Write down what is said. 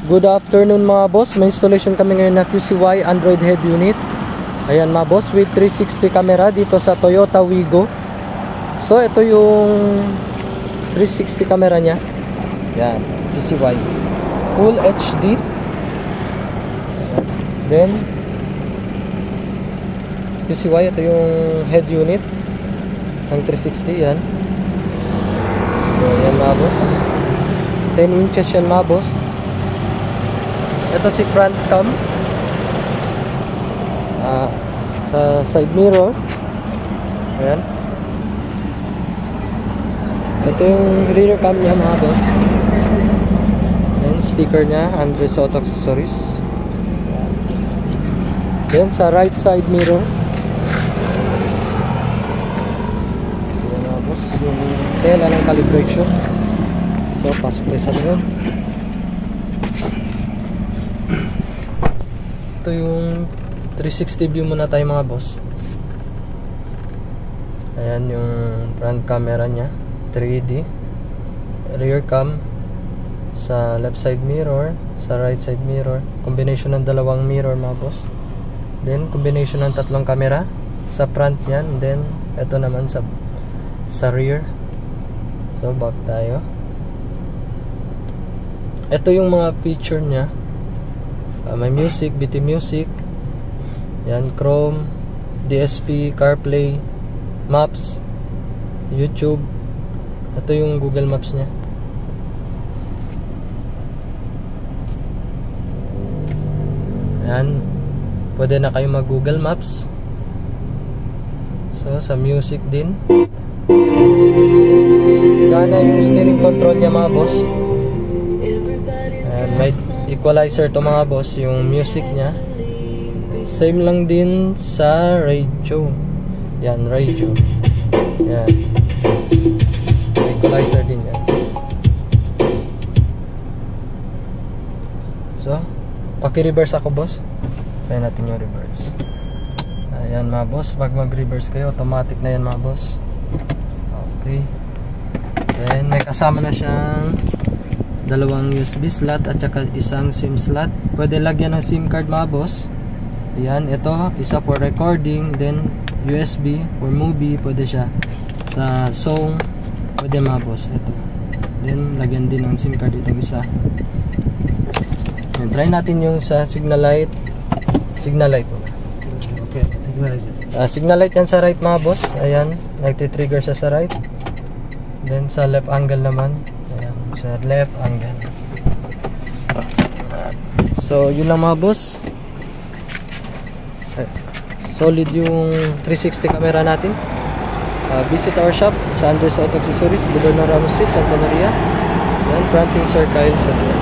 Good afternoon mga boss. May installation kami ngayon na QCY Android head unit. Ayan mga boss, with 360 camera dito sa Toyota Wigo. So ito yung 360 camera nya. Ayan, QCY Full HD. Then QCY, ito yung head unit ng 360. Yan. So yan mga boss, 10 inches yan mga boss. Ito si front cam, sa side mirror. Ayan. Ito yung rear cam nya mga boss. Ayan, sticker nya Andres Auto Accessories. Then sa right side mirror, ayan mga boss, yung tela ng calibration. So pasok tayo sa loob. Ito yung 360 view muna tayo mga boss. Ayan yung front camera nya, 3D. Rear cam sa left side mirror, sa right side mirror. Combination ng dalawang mirror mga boss. Then combination ng tatlong camera sa front niyan. Then ito naman sa rear. So back tayo. Ito yung mga feature nya. May music, BT music. Yan, Chrome, DSP, CarPlay, Maps, YouTube. Ito yung Google Maps nya. Yan, pwede na kayo mag Google Maps. So sa music din, gana yung steering control nya mga boss. Ayan, may equalizer to mga boss, yung music nya. Same lang din sa radio. Yan, radio. Yan, may equalizer din yan. So paki-reverse ako boss. Try natin yung reverse. Ayan mga boss, pag mag-reverse kayo, automatic na yan mga boss. Okay. Then may kasama na siyang dalawang USB slot at saka isang SIM slot. Pwede lagyan ng SIM card mga boss. Ayan, ito isa for recording, then USB for movie, pwede siya sa song, pwede mga boss. Ito, then lagyan din ng SIM card itong isa. Ayan, try natin yung sa signal light. Signal light. Okay, signal light. Signal light yan sa right mga boss. Ayan, nagtitrigger siya sa right. Then sa left angle naman, ayan, sa left angle. So yun lang mga boss. Solid yung 360 camera natin. Visit our shop sa Andres Auto Accessories, Gobernador Ramos Street, Santa Maria. Ayan, Fronting Circle, San Juan.